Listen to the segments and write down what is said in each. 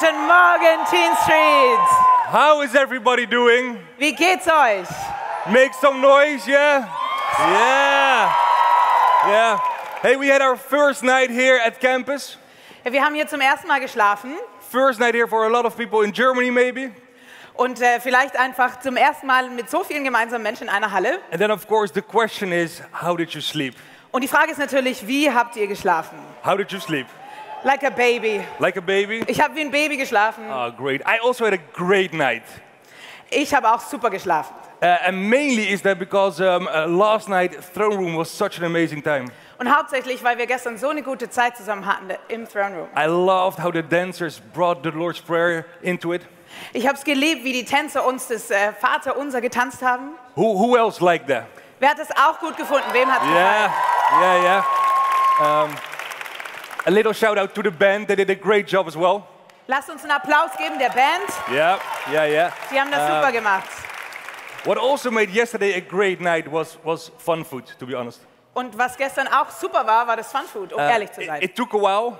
Guten Morgen, TeenStreet. How is everybody doing? Wie geht's euch? Make some noise, yeah? Yeah. Yeah. Hey, we had our first night here at campus. Ja, wir haben hier zum ersten Mal geschlafen. First night here for a lot of people in Germany, maybe. Und vielleicht einfach zum ersten Mal mit so vielen gemeinsamen Menschen in einer Halle. And then, of course, the question is, how did you sleep? Und die Frage ist natürlich, wie habt ihr geschlafen? How did you sleep? Like a baby. Like a baby? Ich habe wie ein Baby geschlafen. Oh, great. I also had a great night. Ich habe auch super geschlafen. And mainly is that because last night, Throne Room was such an amazing time. Und hauptsächlich, weil wir gestern so eine gute Zeit zusammen hatten im Throne Room. I loved how the dancers brought the Lord's Prayer into it. Ich habe es geliebt, wie die Tänzer uns das Vater Unser getanzt haben. Who else liked that? Wer hat es auch gut gefunden? Wem hat es gefallen? Yeah. A little shout out to the band. They did a great job as well. Lasst uns einen Applaus geben der Band. Yeah. Die haben das super gemacht. What also made yesterday a great night was fun food, to be honest. Und was gestern auch super war, war das Fun Food, um ehrlich zu sein. It took a while.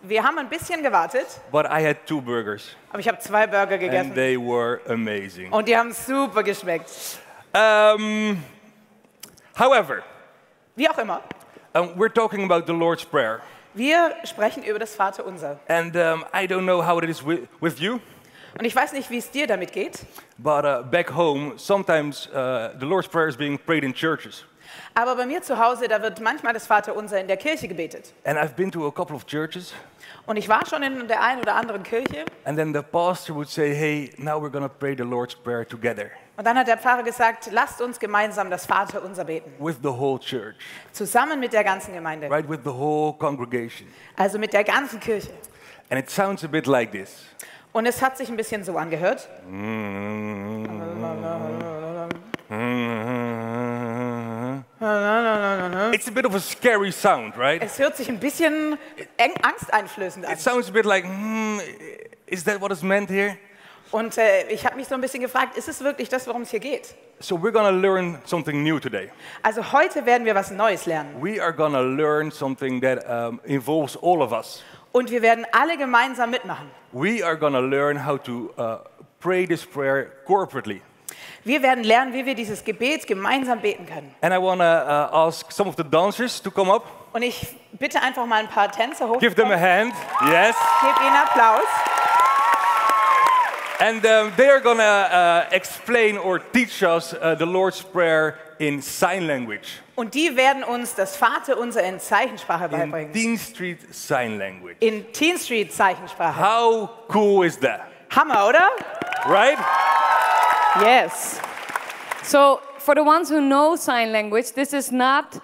Wir haben ein bisschen gewartet. But I had 2 burgers. Aber ich habe 2 Burger gegessen. And they were amazing. Und die haben super geschmeckt. However, wie auch immer. We're talking about the Lord's Prayer. Wir sprechen über das Vater Unser. And I don't know how it is with you. Und ich weiß nicht, wie es dir damit geht. But back home, sometimes the Lord's Prayer is being prayed in churches. Aber bei mir zu Hause, da wird manchmal das Vater Unser in der Kirche gebetet. And I've been to a couple of churches. Und ich war schon in der einen oder anderen Kirche. And then the pastor would say, hey, now we're going to pray the Lord's Prayer together. Und dann hat der Pfarrer gesagt, lasst uns gemeinsam das Vater Unser beten. With the whole church. Zusammen mit der ganzen Gemeinde. Right, with the whole congregation. Also mit der ganzen Kirche. And it sounds a bit like this. Und es hat sich ein bisschen so angehört. It's a bit of a scary sound, right? Es hört sich ein bisschen angsteinflößend an. It sounds a bit like, is that what is meant here? Und ich habe mich so ein bisschen gefragt, ist es wirklich das, worum es hier geht? So we're going to learn something new today. Also heute werden wir was Neues lernen. We are going to learn something that involves all of us. Und wir werden alle gemeinsam mitmachen. We are going to learn how to pray this prayer corporately. Wir werden lernen, wie wir dieses Gebet gemeinsam beten können. And I want to ask some of the dancers to come up. Und ich bitte einfach mal ein paar Tänzer hochzukommen. Give them a hand. Yes. Gebt ihnen Applaus. And they are going to explain or teach us the Lord's Prayer in sign language. Und die werden uns das Vater Unser in Zeichensprache beibringen. In TeenStreet sign language. In TeenStreet Zeichensprache. How cool is that? Hammer, oder? Right? Yes. So, for the ones who know sign language, this is not,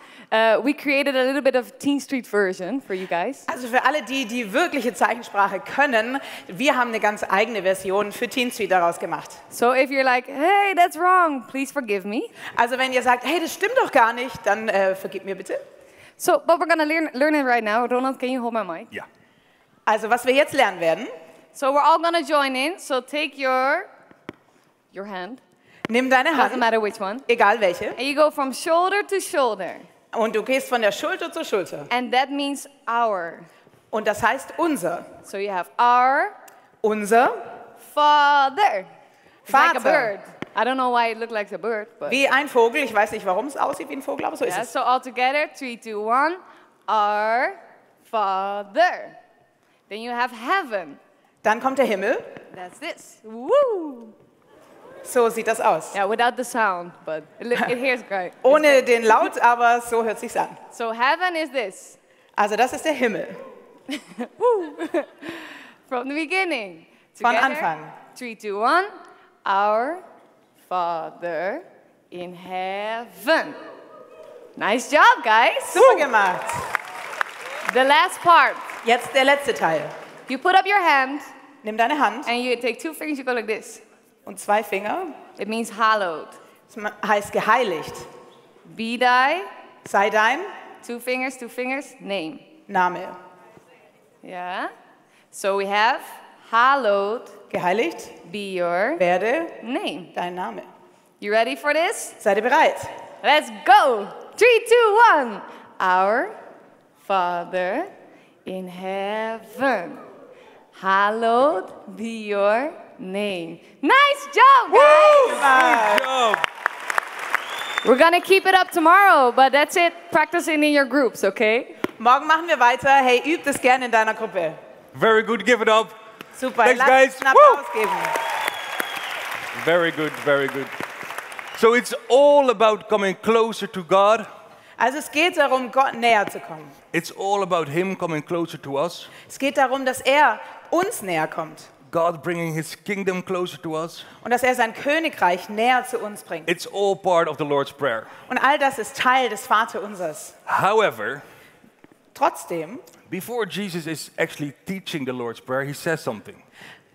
we created a little bit of TeenStreet version for you guys. Also für alle die, die wirkliche Zeichensprache können, wir haben eine ganz eigene Version für TeenStreet daraus gemacht. So if you're like, hey, that's wrong, please forgive me. Also wenn ihr sagt, hey, das stimmt doch gar nicht, dann vergib mir bitte. So, but we're gonna learn it right now. Ronald, can you hold my mic? Yeah. Also was wir jetzt lernen werden. So we're all gonna join in. So take your hand. Nimm deine Doesn't Hand, matter which one. egal welche, And you go from shoulder to shoulder. und du gehst von der Schulter zur Schulter. And that means our. Und das heißt unser. So you have our Unser Father. It's like a Vater. bird. I don't know why it looked like a bird, but Wie ein Vogel. Ich weiß nicht, warum es aussieht wie ein Vogel, aber so ist yeah. es. So all together, 3, 2, 1. Our Father. Then you have heaven. Dann kommt der Himmel. That's this. Woo! So sieht das aus. Yeah, without the sound, but it hears great. Ohne den Laut, aber so hört sich's an. So heaven is this. Also das ist der Himmel. From the beginning. Von Together, Anfang. 3, 2, 1. Our Father in heaven. Nice job, guys. Super gemacht. The last part. Jetzt der letzte Teil. You put up your hand Nimm deine Hand and you take 2 fingers, you go like this. und 2 Finger. It means hallowed. Das heißt geheiligt. Be thy, Sei dein 2 fingers, name. Name. Yeah. So we have hallowed Geheiligt be your werde name. dein Name. You ready for this? Seid ihr bereit? Let's go. 3, 2, 1. Our Father in heaven. Hallowed be your name. Nice job, guys! Good job. We're gonna keep it up tomorrow, but that's it. Practicing in your groups, okay? Morgen machen wir weiter. Hey, üb das gerne in deiner Gruppe. Very good. Give it up. Super, Thanks, lass guys. uns einen Applaus geben. Very good. Very good. So it's all about coming closer to God. Also es geht darum, Gott näher zu kommen. It's all about Him coming closer to us. Es geht darum, dass er uns näher kommt God bringing His kingdom closer to us. und dass er sein Königreich näher zu uns bringt. It's all part of the Lord's Prayer. Und all das ist Teil des Vaterunsers. However, Trotzdem, before Jesus is actually teaching the Lord's Prayer, He says something.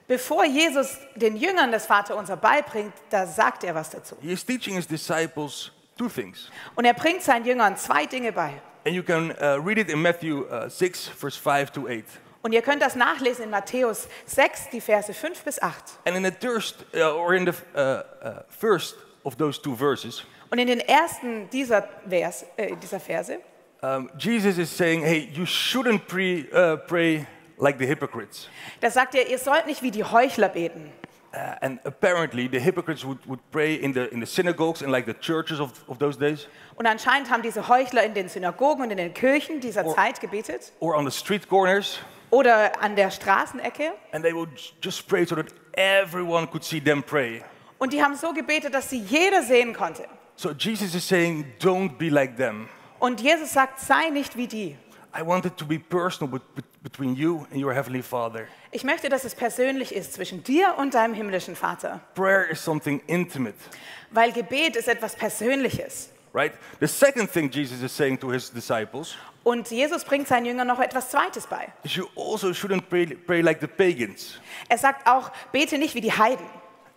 bevor Jesus den Jüngern das Vaterunser beibringt, da sagt er was dazu. He is teaching His disciples two things. Und er bringt seinen Jüngern zwei Dinge bei. And you can read it in Matthew 6, verse 5 to 8. Und ihr könnt das nachlesen in Matthäus 6, die Verse 5 bis 8. And in the first of those two verses, Und in den ersten dieser Verse Jesus is saying, hey, you shouldn't pray like the hypocrites. da sagt er, ihr sollt nicht wie die Heuchler beten. And apparently the hypocrites would pray in the synagogues and like the churches of those days. Und anscheinend haben diese Heuchler in den Synagogen und in den Kirchen dieser Zeit gebetet Or on the street corners. oder an der Straßenecke. And they would just pray so that everyone could see them pray. Und die haben so gebetet, dass sie jeder sehen konnte. So Jesus is saying, don't be like them. Und Jesus sagt, sei nicht wie die. I want it to be personal between you and your heavenly Father. Ich möchte, dass es persönlich ist zwischen dir und deinem himmlischen Vater. Prayer is something intimate, Weil Gebet ist etwas Persönliches. right? The second thing Jesus is saying to His disciples Und Jesus bringt seinen Jüngern noch etwas Zweites bei. is you also shouldn't pray like the pagans. Er sagt auch, bete nicht wie die Heiden.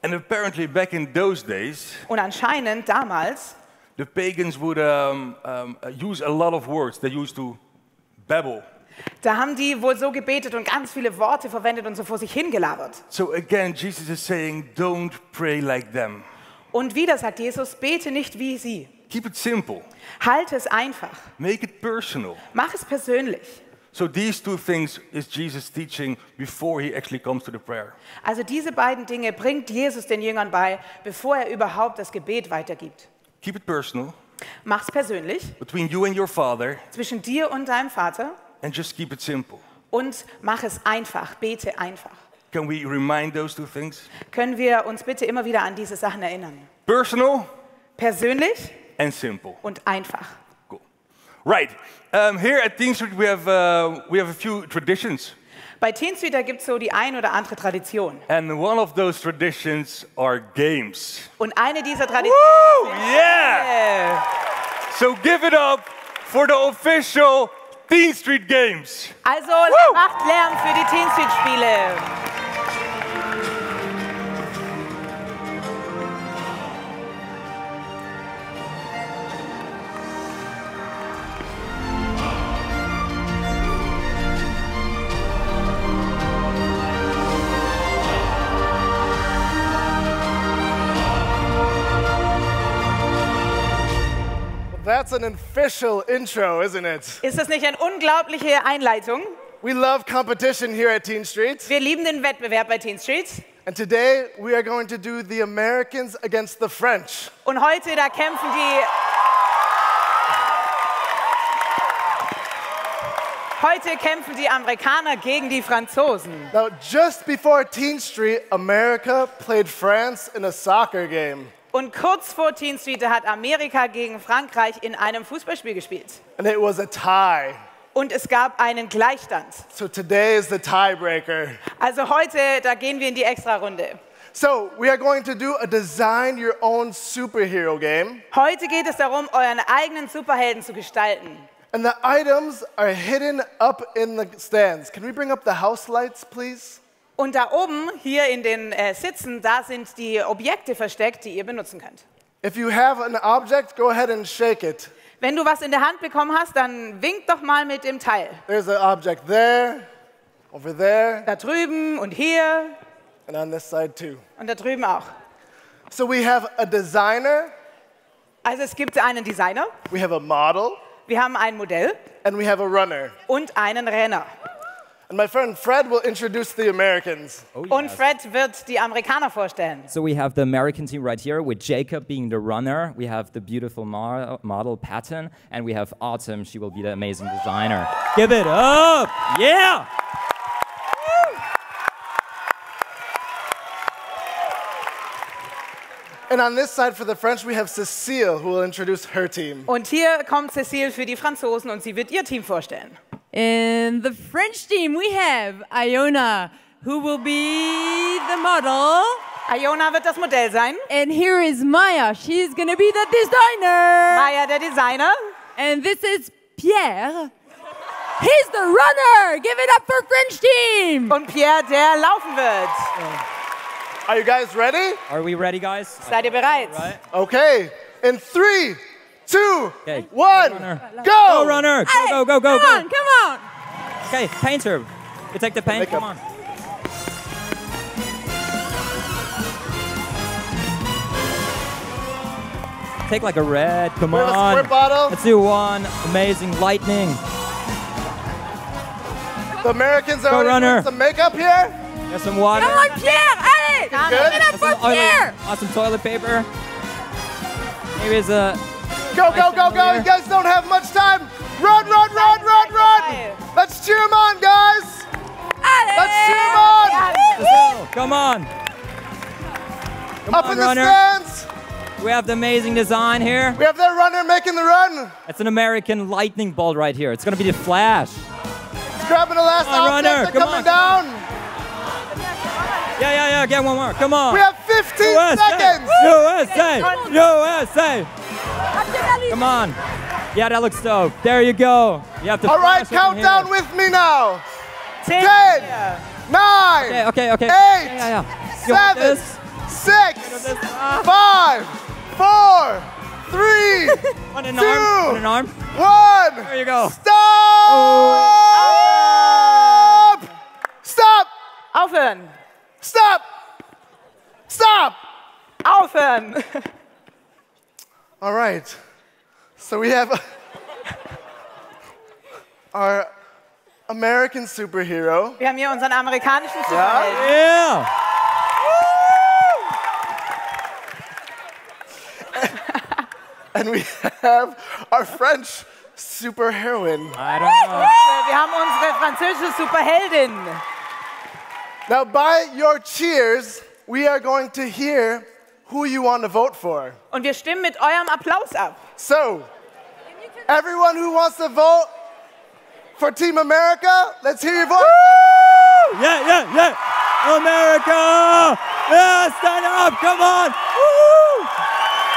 And apparently back in those days, Und anscheinend damals the pagans would use a lot of words. They used to babble. da haben die wohl so gebetet und ganz viele Worte verwendet und so vor sich hingelabert. So again, Jesus is saying, don't pray like them. Und wieder sagt Jesus, bete nicht wie sie. Keep it simple. Halte es einfach. Make it personal. Mach es persönlich. So these two things is Jesus teaching before He actually comes to the prayer. Also diese beiden Dinge bringt Jesus den Jüngern bei, bevor er überhaupt das Gebet weitergibt. Keep it personal Mach's persönlich, between you and your Father, zwischen dir und deinem Vater, and just keep it simple. und mach es einfach, bete einfach. Can we remind those two things? Können wir uns bitte immer wieder an diese Sachen erinnern? Personal Persönlich and simple. und einfach. Cool. Right. Here at TeenStreet we have a few traditions. Bei TeenStreet, da gibt es so die ein oder andere Tradition. And one of those traditions are games. Und eine dieser Traditionen Woo! Yeah! So give it up for the official TeenStreet Games. Also macht Lärm für die TeenStreet-Spiele. That's an official intro, isn't it? Ist das nicht eine unglaubliche Einleitung? We love competition here at TeenStreet. Wir lieben den Wettbewerb bei TeenStreet. And today we are going to do the Americans against the French. Und heute, da kämpfen die Amerikaner gegen die Franzosen. Now, just before TeenStreet, America played France in a soccer game. Und kurz vor TeenStreet hat Amerika gegen Frankreich in einem Fußballspiel gespielt. And it was a tie. Und es gab einen Gleichstand. So today is the tiebreaker. Also heute, da gehen wir in die Extrarunde. So we are going to do a design your own superhero game. Heute geht es darum, euren eigenen Superhelden zu gestalten. And the items are hidden up in the stands. Can we bring up the house lights, please? Und da oben, hier in den Sitzen, da sind die Objekte versteckt, die ihr benutzen könnt. If you have an object, go ahead and shake it. Wenn du was in der Hand bekommen hast, dann wink doch mal mit dem Teil. There's an object there, over there, Da drüben und hier and on this side too. und da drüben auch. So we have a designer, Also es gibt einen Designer, we have a model, wir haben ein Modell and we have a runner. und einen Renner. And my friend Fred will introduce the Americans. Oh, Und yes. Fred wird die Amerikaner vorstellen. So we have the American team right here with Jacob being the runner. We have the beautiful model Patton, and we have Autumn. She will be the amazing designer. Give it up! Yeah! And on this side for the French, we have Cecile, who will introduce her team. Und hier kommt Cecile für die Franzosen und sie wird ihr Team vorstellen. In the French team, we have Iona, who will be the model. Iona wird das Modell sein. And here is Maya. She's going to be the designer. Maya der Designer. And this is Pierre. He's the runner. Give it up for French team. Und Pierre, der laufen wird. Are you guys ready? Are we ready, guys? Seid ihr bereit? Right. Okay. In 3, 2, Okay. 1, Runner. go! Go, runner! Hey, Go, go, go, go, come on, go! come on. Okay, painter. You take the paint, Makeup. come on. Take like a red, come We have a on. squirt bottle. Let's do one. Amazing lightning. The Americans are Go, already runner. doing some makeup here. There's some water. Come on, Pierre. Allez. Good. Give it up There's for some Pierre. awesome toilet paper. Maybe it's a... Go, go, go, go. You guys don't have much time. Run, run, run, run, run. Let's cheer them on, guys. Let's cheer them on. Come on. Come Up on, in the runner. stands. We have the amazing design here. We have their runner making the run. It's an American lightning bolt right here. It's gonna be the Flash. He's grabbing the last Come on, object. runner. They're Come coming on. down. Yeah, get one more. Come on. We have 15 seconds. USA! USA! Come on. Yeah, that looks dope. There you go. You have to All right, flash over count down here. with me now. 10, 9, Okay. 8, Yeah. You want 7, this? 6, Ah. 5, 4, 3, Want an 2, arm? Want an arm? 1. There you go. Stop! Stop! Aufhören! Stop! Stop! Aufhören! All right. So we have our American superhero. Wir haben hier unseren amerikanischen Superhelden. Yeah. And we have our French superheroine. I don't know. Wir haben unsere französische Superheldin. Now, by your cheers, we are going to hear who you want to vote for. Und wir stimmen mit eurem Applaus ab. So, everyone who wants to vote for Team America, let's hear your voice. Yeah. America! Yeah, stand up, come on! Woo!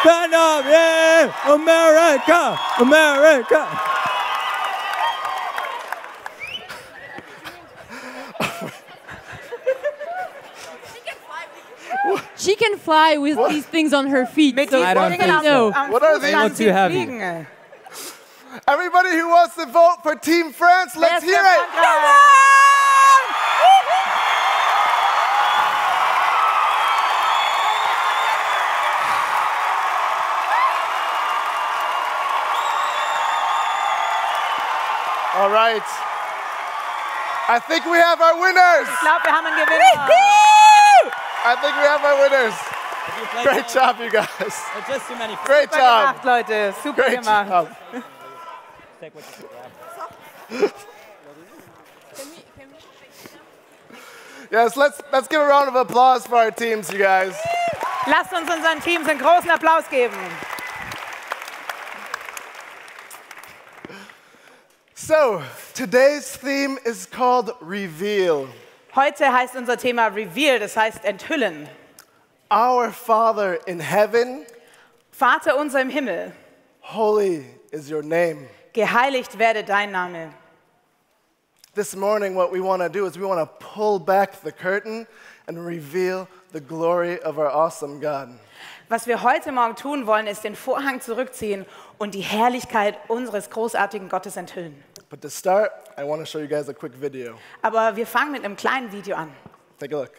Stand up, yeah! America! She can fly with these things on her feet. Mit So I don't think so. no. am What are Fuß these? kann Not too sie heavy. fliegen. Everybody who wants to vote for Team France, let's Wer ist hear für it. Frankreich? All right. I think we have our winners. Ich glaube, wir haben einen Gewinner. I think we have our winners. Great job, you guys. Just too many. Great Super job. gemacht, Leute. Super Great gemacht. job. Take what you grab. Yes, let's give a round of applause for our teams, you guys. Lasst uns unseren Teams einen großen Applaus geben. So, today's theme is called Reveal. Heute heißt unser Thema Reveal, das heißt enthüllen. Our Father in heaven, Vater unser im Himmel, holy is your name. geheiligt werde dein Name. This morning, what we want to do is we want to pull back the curtain and reveal the glory of our awesome God. Was wir heute Morgen tun wollen, ist den Vorhang zurückziehen und die Herrlichkeit unseres großartigen Gottes enthüllen. But to start, I want to show you guys a quick video. Aber wir fangen mit einem kleinen Video an. Take a look.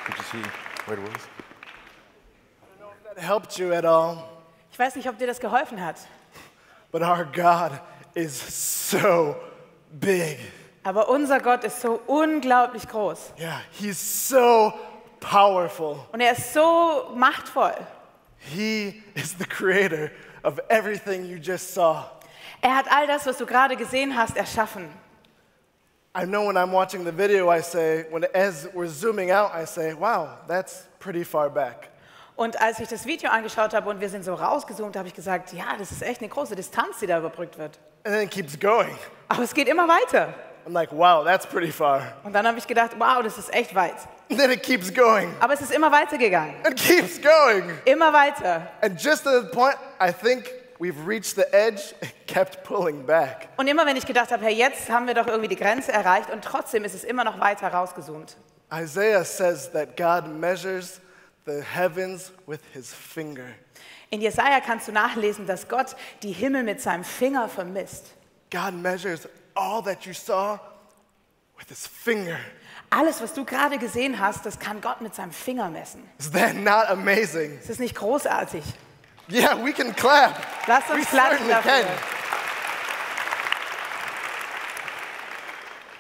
Did you see where it was? That helped you at all, Ich weiß nicht, ob dir das geholfen hat, but our God is so big. aber unser Gott ist so unglaublich groß. Yeah, he's so powerful. Und er ist so machtvoll. He is the creator of everything you just saw. Er hat all das, was du gerade gesehen hast, erschaffen. I know when I'm watching the video, as we're zooming out, I say, wow, that's pretty far back. Und als ich das Video angeschaut habe und wir sind so rausgezoomt, habe ich gesagt, ja, das ist echt eine große Distanz, die da überbrückt wird. And then it keeps going. Aber es geht immer weiter. I'm like, wow, that's pretty far. Und dann habe ich gedacht, wow, das ist echt weit. And then it keeps going. Aber es ist immer weiter gegangen. It keeps going. Immer weiter. And just at the point, I think we've reached the edge, it kept pulling back. Und immer wenn ich gedacht habe, hey, jetzt haben wir doch irgendwie die Grenze erreicht und trotzdem ist es immer noch weiter rausgezoomt. Isaiah says that God measures the heavens with his finger. In Jesaja kannst du nachlesen, dass Gott die Himmel mit seinem Finger vermisst. God measures all that you saw with his finger. Alles, was du gerade gesehen hast, das kann Gott mit seinem Finger messen. Is that not amazing? Ist das nicht großartig? Yeah, we can clap. Lasst We uns klatschen certainly dafür. can.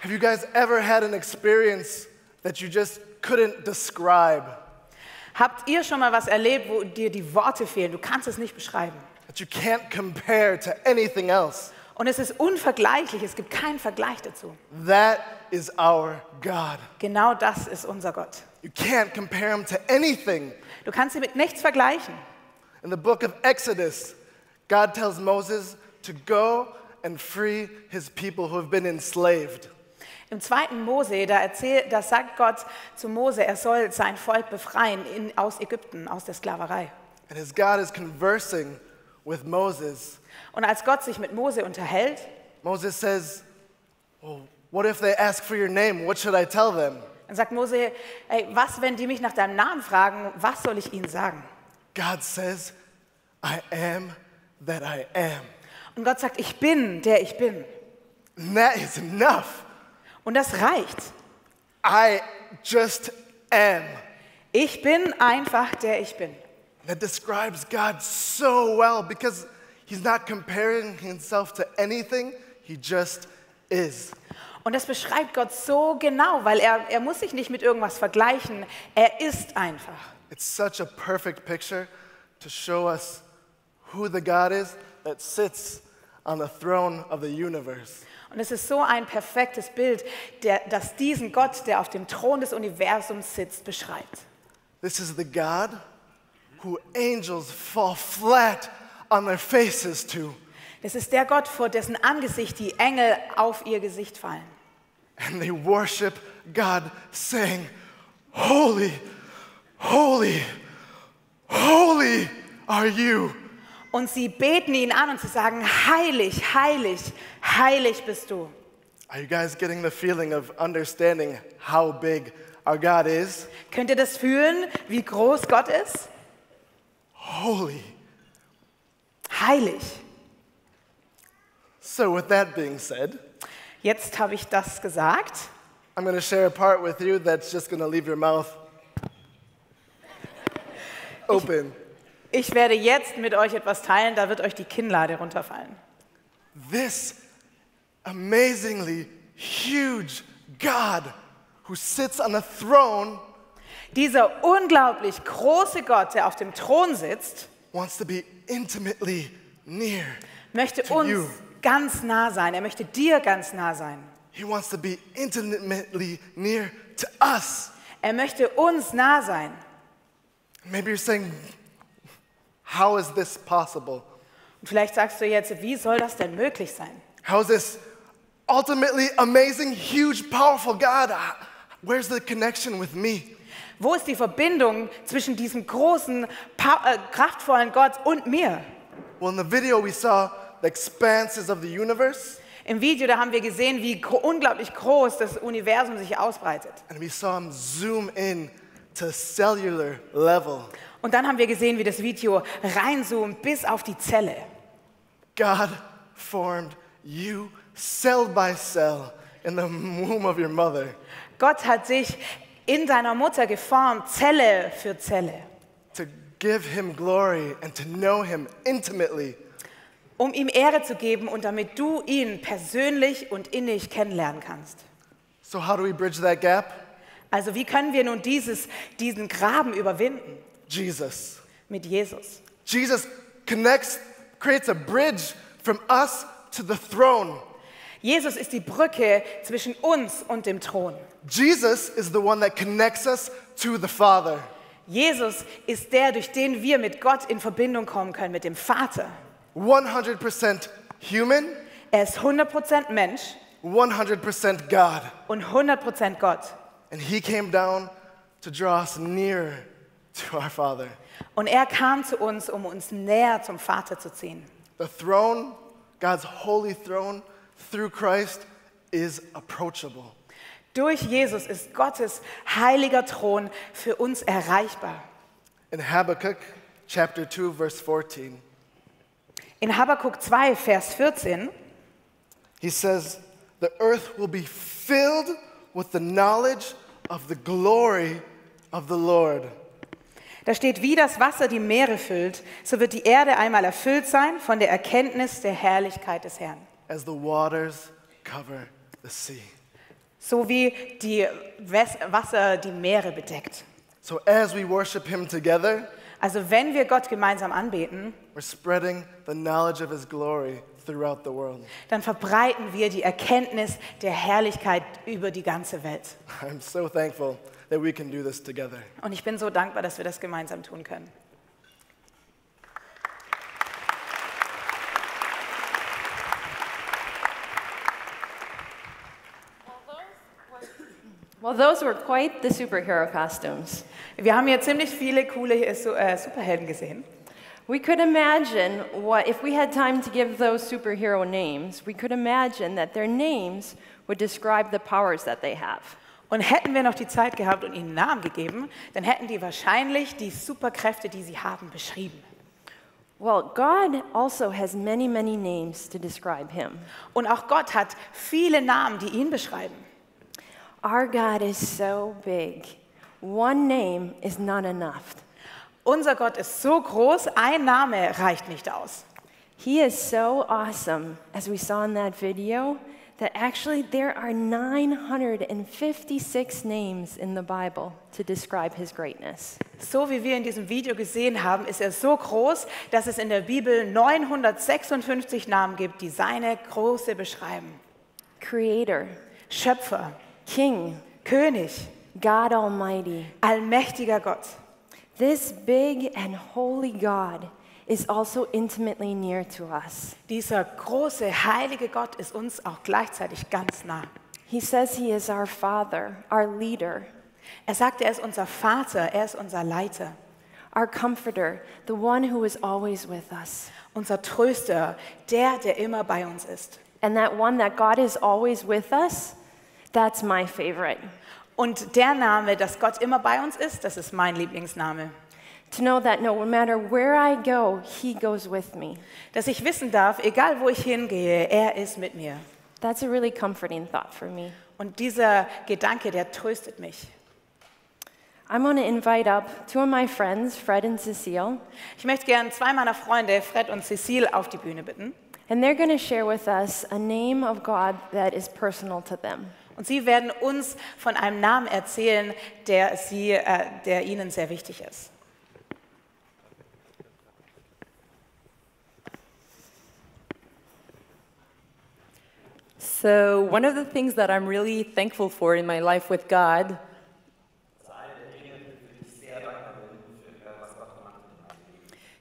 Have you guys ever had an experience that you just couldn't describe? Habt ihr schon mal was erlebt, wo dir die Worte fehlen? Du kannst es nicht beschreiben. That you can't compare to anything else? Und es ist unvergleichlich, es gibt keinen Vergleich dazu. That is our God. Genau das ist unser Gott. You can't compare him to anything. Du kannst ihn mit nichts vergleichen. In the book of Exodus, God tells Moses to go and free his people who have been enslaved. Im 2. Mose, da sagt Gott zu Mose, er soll sein Volk befreien aus Ägypten, aus der Sklaverei. And as God is conversing with Moses, Und als Gott sich mit Mose unterhält, Moses says, well, what if they ask for your name? What should I tell them? dann sagt Mose, ey, was, wenn die mich nach deinem Namen fragen, was soll ich ihnen sagen? God says, I am that I am. Und Gott sagt, ich bin, der ich bin. And that is enough. Und das reicht. I just am. Ich bin einfach, der ich bin. That describes God so well because he's not comparing himself to anything, he just is. Und das beschreibt Gott so genau, weil er muss sich nicht mit irgendwas vergleichen. Er ist einfach. It's such a perfect picture to show us who the God is that sits on the throne of the universe. Und es ist so ein perfektes Bild, das diesen Gott, der auf dem Thron des Universums sitzt, beschreibt. This is the God who angels fall flat on their faces to. Das ist der Gott, vor dessen Angesicht die Engel auf ihr Gesicht fallen. And they worship God saying, holy, holy, holy are you. Und sie beten ihn an und sie sagen, heilig, heilig, heilig bist du. Are you guys getting the feeling of understanding how big our God is? Könnt ihr das fühlen, wie groß Gott ist? Holy. Heilig. So with that being said, Jetzt habe ich das gesagt. I'm going to share a part with you that's just going to leave your mouth open. Ich werde jetzt mit euch etwas teilen, da wird euch die Kinnlade runterfallen. This amazingly huge God who sits on a throne Dieser unglaublich große Gott, der auf dem Thron sitzt, wants to be intimately near möchte to you. uns ganz nah sein. Er möchte dir ganz nah sein. He wants to be intimately near to us. Er möchte uns nah sein. Maybe you're saying, how is this possible? Und vielleicht sagst du jetzt, wie soll das denn möglich sein? How is this ultimately amazing, huge, powerful God? Where's the connection with me? Wo ist die Verbindung zwischen diesem großen, kraftvollen Gott und mir? Well, in the video we saw the expanses of the universe, Im Video, da haben wir gesehen, wie unglaublich groß das Universum sich ausbreitet. and we saw him zoom in to cellular level. Und dann haben wir gesehen, wie das Video reinzoomt bis auf die Zelle. God formed you cell by cell in the womb of your mother. Gott hat sich in deiner Mutter geformt, Zelle für Zelle. To give him glory and to know him intimately. Um ihm Ehre zu geben und damit du ihn persönlich und innig kennenlernen kannst. So how do we bridge that gap? Also wie können wir nun diesen Graben überwinden? Jesus. Mit Jesus. Jesus creates a bridge from us to the throne. Jesus ist die Brücke zwischen uns und dem Thron. Jesus is the one that connects us to the Father. Jesus ist der, durch den wir mit Gott in Verbindung kommen können, mit dem Vater. 100% human. Er ist 100% Mensch 100% God. und 100% Gott. And he came down to draw us near to our Father. Und er kam zu uns, um uns näher zum Vater zu ziehen. The throne, God's holy throne, through Christ is approachable. Durch Jesus ist Gottes heiliger Thron für uns erreichbar. In Habakkuk chapter 2 verse 14, In Habakuk 2, Vers 14, he says, "The earth will be filled with the knowledge of the glory of the Lord." da steht, wie das Wasser die Meere füllt, so wird die Erde einmal erfüllt sein von der Erkenntnis der Herrlichkeit des Herrn. As the waters cover the sea. So wie die Wasser die Meere bedeckt. So as we worship him together, Also wenn wir Gott gemeinsam anbeten, we're spreading the knowledge of his glory throughout the world. dann verbreiten wir die Erkenntnis der Herrlichkeit über die ganze Welt. I'm so thankful that we can do this together. Und ich bin so dankbar, dass wir das gemeinsam tun können. Well, those were quite the superhero costumes. Wir haben hier ziemlich viele coole Superhelden gesehen. We could imagine what, if we had time to give those superhero names, we could imagine that their names would describe the powers that they have. Und hätten wir noch die Zeit gehabt und ihnen Namen gegeben, dann hätten die wahrscheinlich die Superkräfte, die sie haben, beschrieben. Well, God also has many, many names to describe him. Und auch Gott hat viele Namen, die ihn beschreiben. Our God is so big. One name is not enough. Unser Gott ist so groß, ein Name reicht nicht aus. He is so awesome, as we saw in that video, that actually there are 956 names in the Bible to describe his greatness. So wie wir in diesem Video gesehen haben, ist er so groß, dass es in der Bibel 956 Namen gibt, die seine Größe beschreiben. Creator, Schöpfer, King, König, God Almighty. allmächtiger Gott. This big and holy God is also intimately near to us. Dieser große, heilige Gott ist uns auch gleichzeitig ganz nah. He says he is our Father, our leader, Er sagt, er ist unser Vater, er ist unser Leiter, our comforter, the one who is always with us. unser Tröster, der immer bei uns ist. And that one that God is always with us, that's my favorite. Und der Name, dass Gott immer bei uns ist, das ist mein Lieblingsname. To know that no matter where I go, he goes with me. Dass ich wissen darf, egal wo ich hingehe, er ist mit mir. That's a really comforting thought for me. Und dieser Gedanke, der tröstet mich. I'm going to invite up two of my friends, Fred and Cecile, Ich möchte gerne zwei meiner Freunde, Fred und Cecile, auf die Bühne bitten. and they're going to share with us a name of God that is personal to them. Und sie werden uns von einem Namen erzählen, der ihnen sehr wichtig ist. So, one of the things that I'm really thankful for in my life with God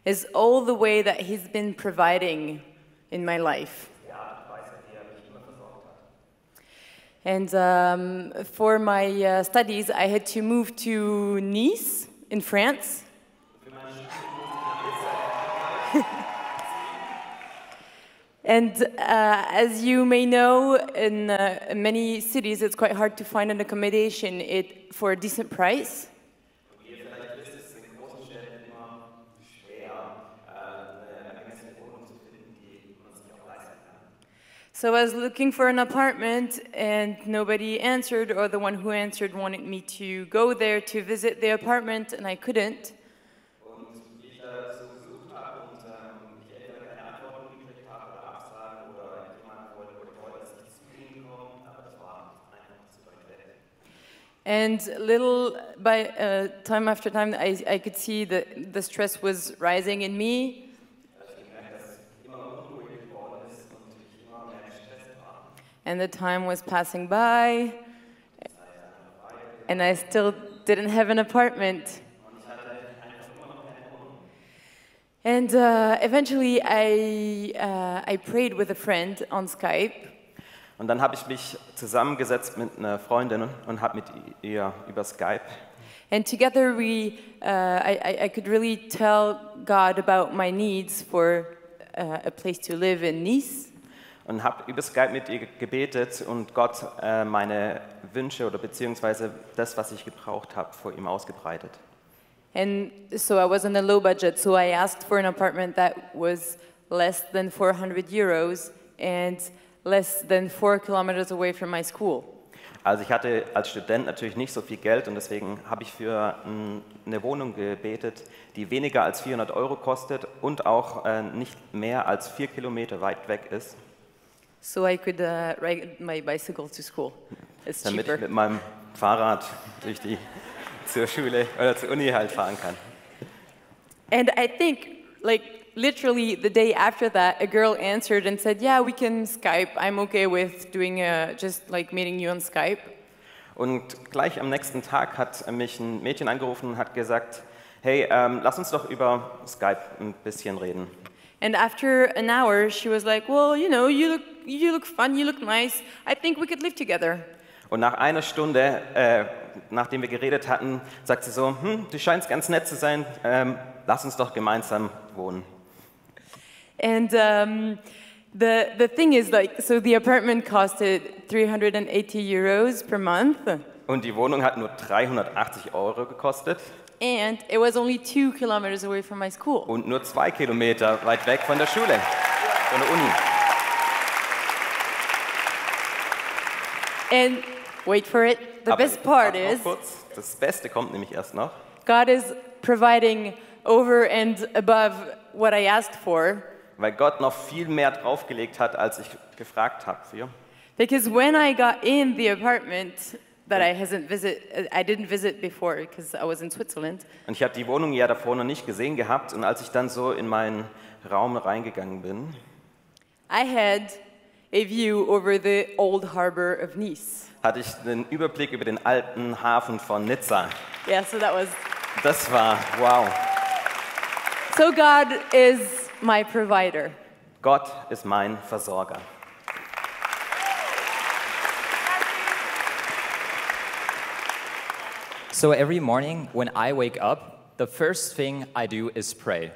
is all the way that He's been providing in my life. And for my studies, I had to move to Nice in France. And as you may know, in many cities, it's quite hard to find an accommodation for a decent price. So I was looking for an apartment and nobody answered, or the one who answered wanted me to go there to visit the apartment and I couldn't. Und wie ich da so gesucht habe und ich entweder keine Antworten gekriegt habe oder Absagen oder jemand wollte, dass ich zu ihnen komme, aber das war einfach zu weit weg. And little by time after time, I could see that the stress was rising in me. And the time was passing by, and I still didn't have an apartment. And eventually, I prayed with a friend on Skype. Und dann habe ich mich zusammengesetzt mit einer Freundin und habe mit ihr über Skype. And together I could really tell God about my needs for a place to live in Nice. Und habe über Skype mit ihr gebetet und Gott meine Wünsche oder beziehungsweise das, was ich gebraucht habe, vor ihm ausgebreitet. And so I was on a low budget, so I asked for an apartment that was less than 400 euros and less than 4 kilometers away from my school. Also ich hatte als Student natürlich nicht so viel Geld und deswegen habe ich für eine Wohnung gebetet, die weniger als 400 Euro kostet und auch nicht mehr als 4 Kilometer weit weg ist. So I could ride my bicycle to school. It's Damit cheaper. ich mit meinem Fahrrad zur Schule oder zur Uni halt fahren kann. And I think, like, literally the day after that, a girl answered and said, yeah, we can Skype. I'm okay with doing just like meeting you on Skype. Und gleich am nächsten Tag hat mich ein Mädchen angerufen und hat gesagt, hey, lass uns doch über Skype ein bisschen reden. And after an hour, she was like, well, you know, you look fun, you look nice. I think we could live together. Und nach einer Stunde, nachdem wir geredet hatten, sagt sie so, du scheinst ganz nett zu sein, lass uns doch gemeinsam wohnen. And the thing is, like, so the apartment costed 380 euros per month. Und die Wohnung hat nur 380 Euro gekostet. And it was only 2 kilometers away from my school. Und nur 2 Kilometer weit weg von der Schule, von der Uni. And wait for it, the best part is, das Beste kommt nämlich erst noch. God is providing over and above what I asked for. Weil Gott noch viel mehr draufgelegt hat, als ich gefragt habe für. Because when I got in the apartment that I didn't visit before because I was in Switzerland. Und ich habe die Wohnung ja davor noch nicht gesehen gehabt und als ich dann so in meinen Raum reingegangen bin, I had a view over the old harbor of Nice. hatte ich einen Überblick über den alten Hafen von Nizza. Yeah, so Das war wow. So God is my provider. Gott ist mein Versorger. So every morning when I wake up, the first thing I do is pray.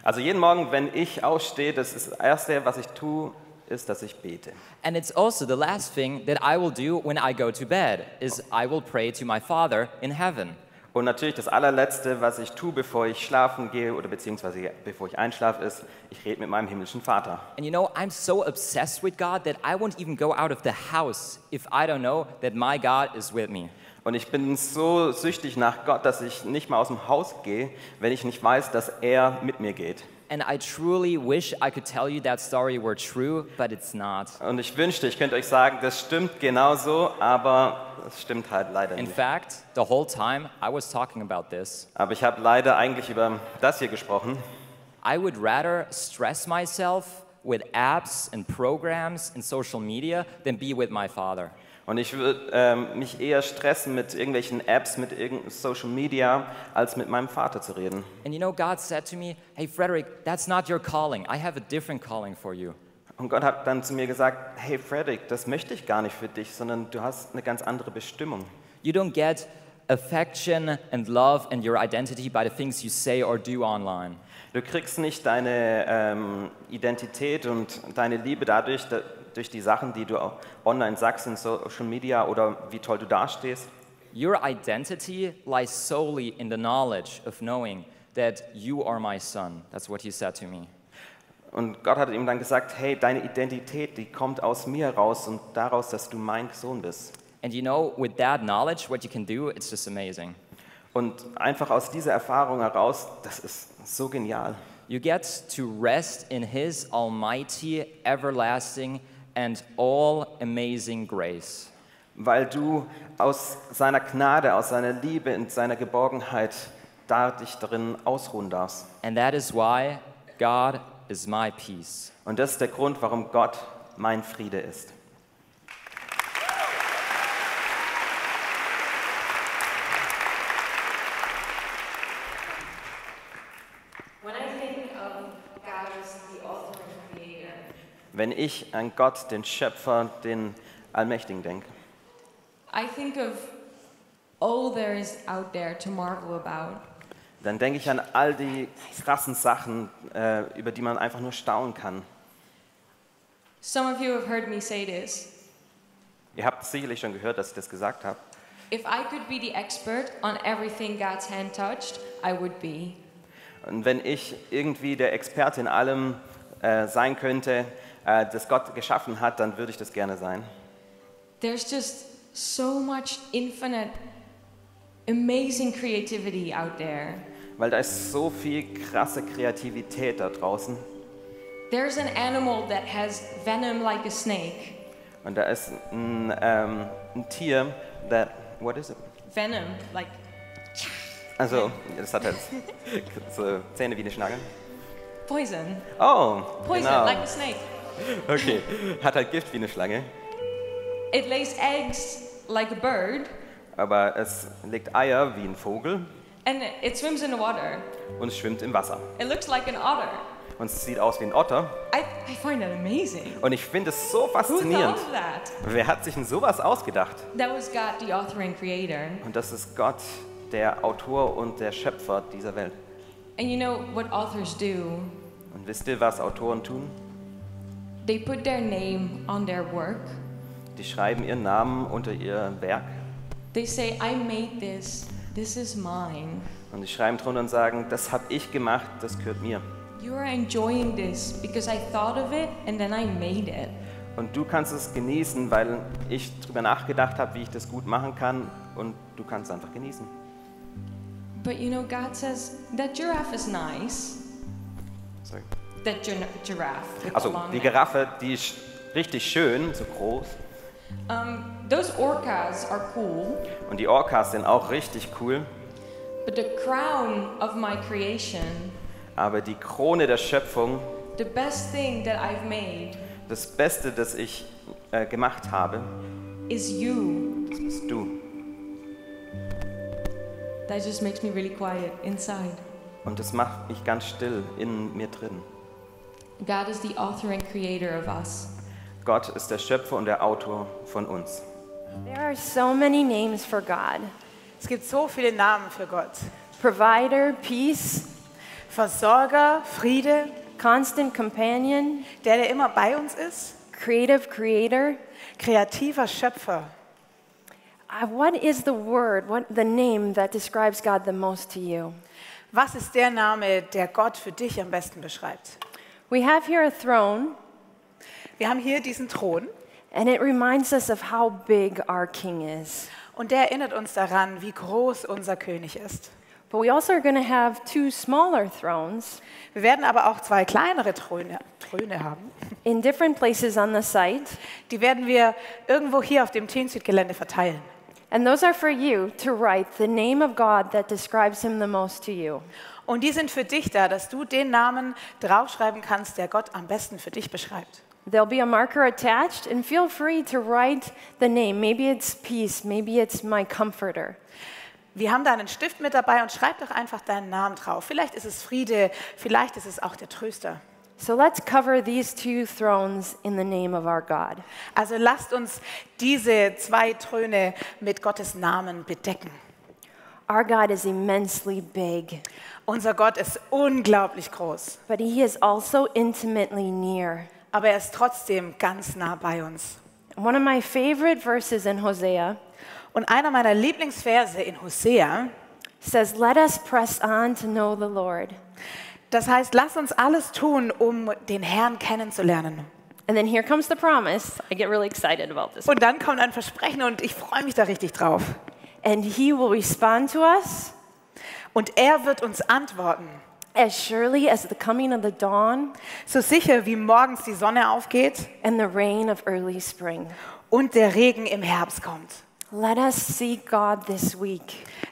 Also jeden Morgen, wenn ich aufstehe, das ist das Erste, was ich tue, ist, dass ich bete. And it's also the last thing that I will do when I go to bed, is I will pray to my Father in heaven. Und natürlich das allerletzte, was ich tue, bevor ich schlafen gehe oder beziehungsweise bevor ich einschlafe, ist, ich rede mit meinem himmlischen Vater. And you know, I'm so obsessed with God that I won't even go out of the house if I don't know that my God is with me. Und ich bin so süchtig nach Gott, dass ich nicht mal aus dem Haus gehe, wenn ich nicht weiß, dass er mit mir geht. And I truly wish I could tell you that story were true, but it's not. Und ich wünschte, ich könnte euch sagen, das stimmt genauso, aber es stimmt halt leider In nicht. fact, the whole time I was talking about this, Aber ich habe leider eigentlich über das hier gesprochen. I would rather stress myself with apps and programs and social media than be with my Father. Und ich würde mich eher stressen mit irgendwelchen Apps, mit Social Media, als mit meinem Vater zu reden. And you know, God said to me, hey Frederick, that's not your calling. I have a different calling for you. Und Gott hat dann zu mir gesagt, hey Frederick, das möchte ich gar nicht für dich, sondern du hast eine ganz andere Bestimmung. You don't get affection and love and your identity by the things you say or do online. Du kriegst nicht deine Identität und deine Liebe dadurch, durch die Sachen, die du online sagst in Social Media oder wie toll du dastehst. Your identity lies solely in the knowledge of knowing that you are my son. That's what he said to me. Und Gott hat ihm dann gesagt, hey, deine Identität, die kommt aus mir raus und daraus, dass du mein Sohn bist. And you know, with that knowledge, what you can do, it's just amazing. Und einfach aus dieser Erfahrung heraus, das ist so genial. You get to rest in His almighty, everlasting, and all-amazing grace. Weil du aus seiner Gnade, aus seiner Liebe und seiner Geborgenheit da dich darin ausruhen darfst. And that is why God is my peace. Und das ist der Grund, warum Gott mein Friede ist. Wenn ich an Gott, den Schöpfer, den Allmächtigen denke, I think of all there is out there to marvel about. dann denke ich an all die krassen Sachen, über die man einfach nur staunen kann. Some of you have heard me say this. Ihr habt sicherlich schon gehört, dass ich das gesagt habe. If I could be the expert on everything God's hand touched, I would be. Und wenn ich irgendwie der Experte in allem sein könnte, das Gott geschaffen hat, dann würde ich das gerne sein. There's just so much infinite, amazing creativity out there. Weil da ist so viel krasse Kreativität da draußen. There's an animal that has venom like a snake. Und da ist ein Tier, what is it? Venom, like. Also, das hat halt so Zähne wie eine Schlange. Poison. Oh, Poison, genau. like a snake. Okay, hat halt Gift wie eine Schlange. It lays eggs like a bird. Aber es legt Eier wie ein Vogel. And it swims in the water. Und es schwimmt im Wasser. It looks like an otter. Und es sieht aus wie ein Otter. I find that amazing. Und ich finde es so Who faszinierend. thought of that? Wer hat sich denn sowas ausgedacht? That was God, the author and creator. Und das ist Gott, der Autor und der Schöpfer dieser Welt. And you know what authors do? Und wisst ihr, was Autoren tun? They put their name on their work. Die schreiben ihren Namen unter ihr Werk. They say, I made this. This is mine. Und die schreiben drunter und sagen, das habe ich gemacht, das gehört mir. You are enjoying this because I thought of it and then I made it. Und du kannst es genießen, weil ich darüber nachgedacht habe, wie ich das gut machen kann. Und du kannst es einfach genießen. But you know, God says, that giraffe is nice. Sorry. That giraffe. with the Also long die neck. Giraffe, die ist richtig schön, so groß. Those orcas are cool, Und die Orcas sind auch richtig cool. but the crown of my creation, Aber die Krone der Schöpfung, the best thing that I've made, das Beste, das ich gemacht habe, is you. das bist du. That just makes me really quiet inside. Und das macht mich ganz still in mir drin. God is the author and creator of us. Gott ist der Schöpfer und der Autor von uns. There are so many names for God. Es gibt so viele Namen für Gott. Provider, peace, Versorger, Friede, constant companion, der immer bei uns ist, creative creator. kreativer Schöpfer. What is the word, the name that describes God the most to you? Was ist der Name, der Gott für dich am besten beschreibt? We have here a throne, Wir haben hier diesen Thron and it reminds us of how big our king is. und der erinnert uns daran, wie groß unser König ist. But we also are going to have two smaller thrones Wir werden aber auch zwei kleinere Throne haben. in different places on the site. Die werden wir irgendwo hier auf dem TeenStreet-Gelände verteilen. And those are for you to write the name of God that describes him the most to you. Und die sind für dich da, dass du den Namen draufschreiben kannst, der Gott am besten für dich beschreibt. There'll be a marker attached, and feel free to write the name. Maybe it's peace, maybe it's my comforter. Wir haben da einen Stift mit dabei und schreib doch einfach deinen Namen drauf. Vielleicht ist es Friede, vielleicht ist es auch der Tröster. So let's cover these two thrones in the name of our God. Also lasst uns diese zwei Throne mit Gottes Namen bedecken. Our God is immensely big, Unser Gott ist unglaublich groß, but he is also intimately near. aber er ist trotzdem ganz nah bei uns. One of my favorite verses in Hosea Und einer meiner Lieblingsverse in Hosea, says, "Let us press on to know the Lord." Das heißt, lass uns alles tun, um den Herrn kennenzulernen. And then here comes the promise. I get really excited about this. Und dann kommt ein Versprechen und ich freue mich da richtig drauf. And he will respond to us Und er wird uns antworten. as surely as the coming of the dawn So sicher wie morgens die Sonne aufgeht and the rain of early spring. und der Regen im Herbst kommt. Let us seek God this week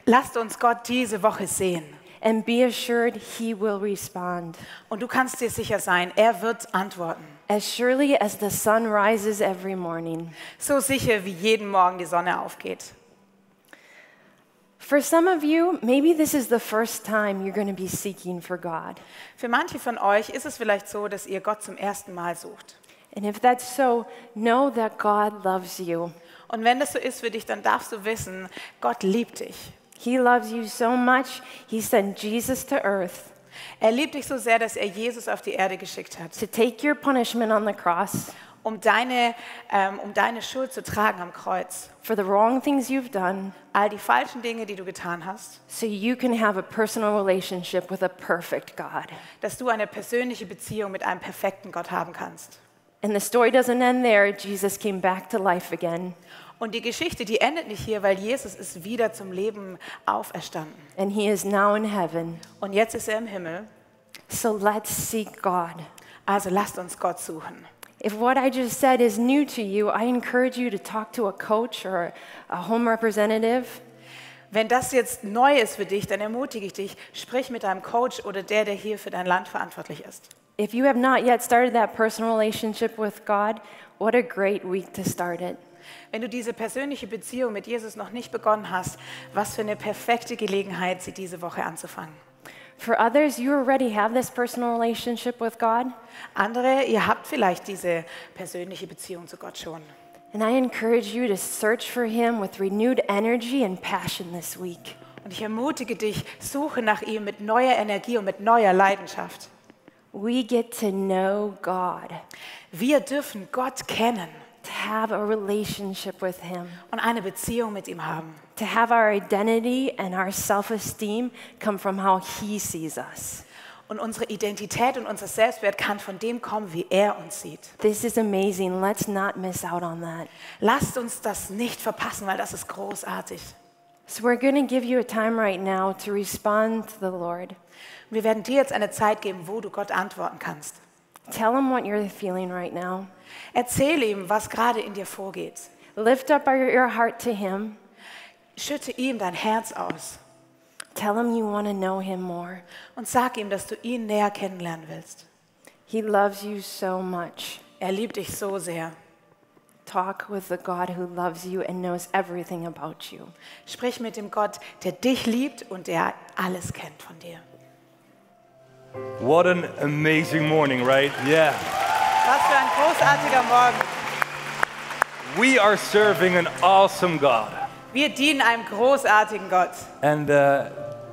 Lasst uns Gott diese Woche sehen. and be assured he will respond. Und du kannst dir sicher sein, er wird antworten. As surely as the sun rises every morning. So sicher wie jeden Morgen die Sonne aufgeht. For some of you, maybe this is the first time you're going to be seeking for God. Für manche von euch ist es vielleicht so, dass ihr Gott zum ersten Mal sucht. And if that's so, know that God loves you. Und wenn das so ist für dich, dann darfst du wissen, Gott liebt dich. He loves you so much, he sent Jesus to earth Er liebt dich so sehr, dass er Jesus auf die Erde geschickt hat, to take your punishment on the cross um deine Schuld zu tragen am Kreuz. for the wrong things you've done, All die falschen Dinge, die du getan hast, so you can have a personal relationship with a perfect God. dass du eine persönliche Beziehung mit einem perfekten Gott haben kannst. And the story doesn't end there. Jesus came back to life again, Und die Geschichte, die endet nicht hier, weil Jesus ist wieder zum Leben auferstanden. and he is now in heaven. Und jetzt ist er im Himmel. So let's seek God. Also lasst uns Gott suchen. If what I just said is new to you, I encourage you to talk to a coach or a home representative. Wenn das jetzt neu ist für dich, dann ermutige ich dich, sprich mit deinem Coach oder der hier für dein Land verantwortlich ist. If you have not yet started that personal relationship with God, what a great week to start it. Wenn du diese persönliche Beziehung mit Jesus noch nicht begonnen hast, was für eine perfekte Gelegenheit, sie diese Woche anzufangen. For others, you already have this personal relationship with God, Andere, ihr habt vielleicht diese persönliche Beziehung zu Gott schon. and I encourage you to search for Him with renewed energy and passion this week. Und ich ermutige dich, suche nach ihm mit neuer Energie und mit neuer Leidenschaft. We get to know God, Wir dürfen Gott kennen to have a relationship with Him, und eine Beziehung mit ihm haben. to have our identity and our self-esteem come from how He sees us. Und unsere Identität und unser Selbstwert kann von dem kommen, wie er uns sieht. This is amazing. Let's not miss out on that. Lasst uns das nicht verpassen, weil das ist großartig. So we're going to give you a time right now to respond to the Lord. Wir werden dir jetzt eine Zeit geben, wo du Gott antworten kannst. Tell Him what you're feeling right now. Erzähle ihm, was gerade in dir vorgeht. Lift up your heart to Him. Schütte ihm dein Herz aus Tell Him you want to know Him more. und sag ihm, dass du ihn näher kennenlernen willst. He loves you so much. Er liebt dich so sehr. Talk with the God who loves you and knows everything about you. Sprich mit dem Gott, der dich liebt und der alles kennt von dir. What an amazing morning, right? Yeah. Was für ein großartiger Morgen. We are serving an awesome God. Wir dienen einem großartigen Gott And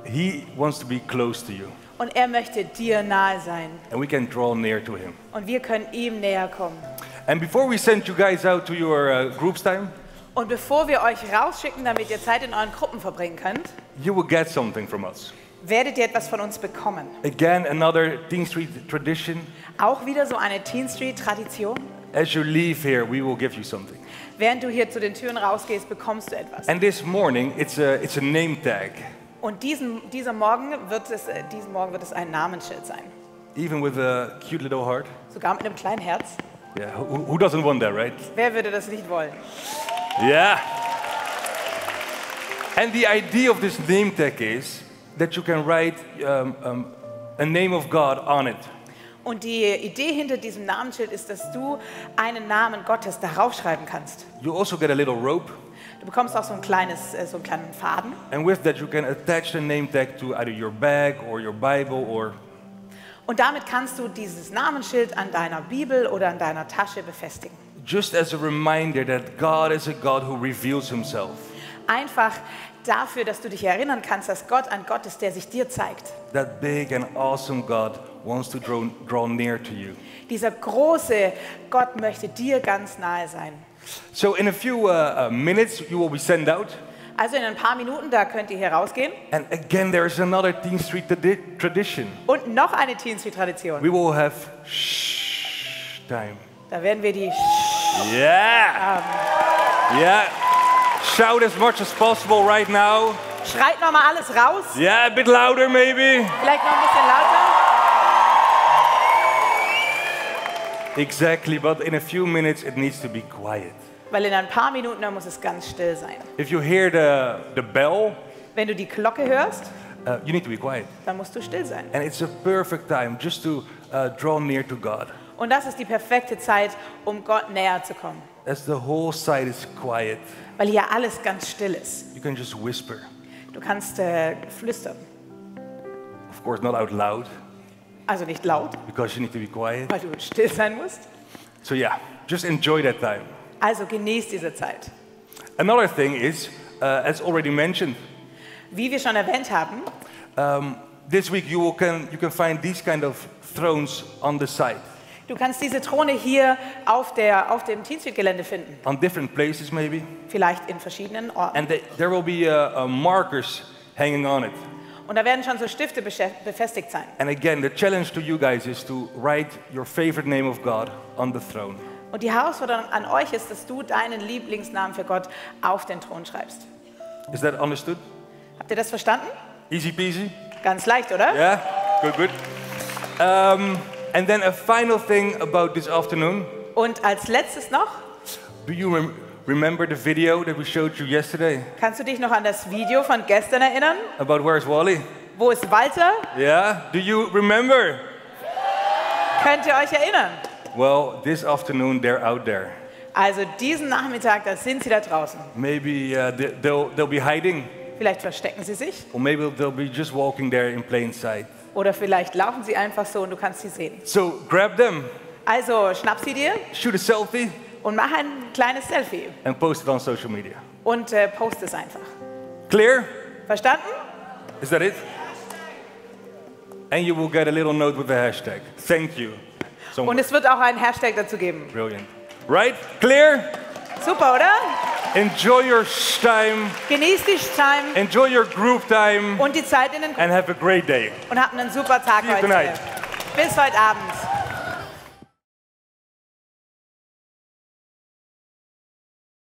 He wants to be close to you. und er möchte dir nahe sein And we can draw near to Him. und wir können ihm näher kommen. And before we send you guys out to your groups time, Und bevor wir euch rausschicken, damit ihr Zeit in euren Gruppen verbringen könnt, you will get something from us. werdet ihr etwas von uns bekommen. Again, another TeenStreet tradition. Auch wieder so eine TeenStreet-Tradition. As you leave here, we will give you something. Während du hier zu den Türen rausgehst, bekommst du etwas. And this morning, it's a name tag. Und diesen Morgen wird es ein Namensschild sein. Even with a cute little heart. Sogar mit einem kleinen Herz. Yeah, who doesn't want that, right? Wer würde das nicht wollen? Yeah. And the idea of this name tag is that you can write a name of God on it. Und die Idee hinter diesem Namensschild ist, dass du einen Namen Gottes darauf schreiben kannst. You also get a little rope. Du bekommst auch so einen kleinen Faden. And with that, you can attach the name tag to either your bag or your Bible or. Und damit kannst du dieses Namensschild an deiner Bibel oder an deiner Tasche befestigen. Just as a reminder that God is a God who reveals Himself. Einfach dafür, dass du dich erinnern kannst, dass Gott ein Gott ist, der sich dir zeigt. That big and awesome God wants to draw near to you. Dieser große Gott möchte dir ganz nahe sein. So in a few minutes, you will be sent out. Also in ein paar Minuten, da könnt ihr hier rausgehen. And again, there is another TeenStreet tradition. Und noch eine TeenStreet-Tradition. We will have shh time. Da werden wir die Yeah. Yeah. Shout as much as possible right now. Schreit noch mal alles raus. Yeah, a bit louder maybe. Vielleicht noch ein bisschen lauter. Exactly, but in a few minutes it needs to be quiet. Weil in ein paar Minuten, da muss es ganz still sein. If you hear the bell, Wenn du die Glocke hörst, you need to be quiet. dann musst du still sein. And it's a perfect time just to draw near to God. Und das ist die perfekte Zeit, um Gott näher zu kommen. As the whole site is quiet, Weil hier alles ganz still ist. you can just whisper. Du kannst flüstern. Of course, not out loud, Also nicht laut, because you need to be quiet. weil du still sein musst. So yeah, just enjoy that time. Also genieß diese Zeit. Another thing is, as already mentioned, Wie wir schon erwähnt haben, this week you can find these kind of thrones on the site, du kannst diese Throne hier auf dem TeenStreet-Gelände finden. on different places maybe, Vielleicht in verschiedenen Orten. and there will be markers hanging on it. Und da werden schon so Stifte befestigt sein. And again, the challenge to you guys is to write your favorite name of God on the throne. Und die Herausforderung an euch ist, dass du deinen Lieblingsnamen für Gott auf den Thron schreibst. Is that understood? Habt ihr das verstanden? Easy peasy? Ganz leicht, oder? Yeah? Good, good. And then a final thing about this afternoon. Und als letztes noch, Do you remember the video that we showed you yesterday kannst du dich noch an das Video von gestern erinnern? about Where's Wally? Wo ist Walter? Yeah? Do you remember? Könnt ihr euch erinnern? Well, this afternoon they're out there. Also diesen Nachmittag, da sind sie da draußen. Maybe they'll be hiding, Vielleicht verstecken sie sich or maybe they'll be just walking there in plain sight. oder vielleicht laufen sie einfach so und du kannst sie sehen. So grab them, Also schnapp sie dir shoot a selfie, und mach ein kleines Selfie and post it on social media. und post es einfach. Clear? Verstanden? Is that it? And you will get a little note with the hashtag. Thank you. Und es wird auch einen Hashtag dazu geben. Brilliant. Right? Clear? Super, oder? Enjoy your time. Genießt die Time Enjoy your group time. und die Zeit in den And have a great day. und habt einen super Tag See you heute. tonight. Bis heute Abend.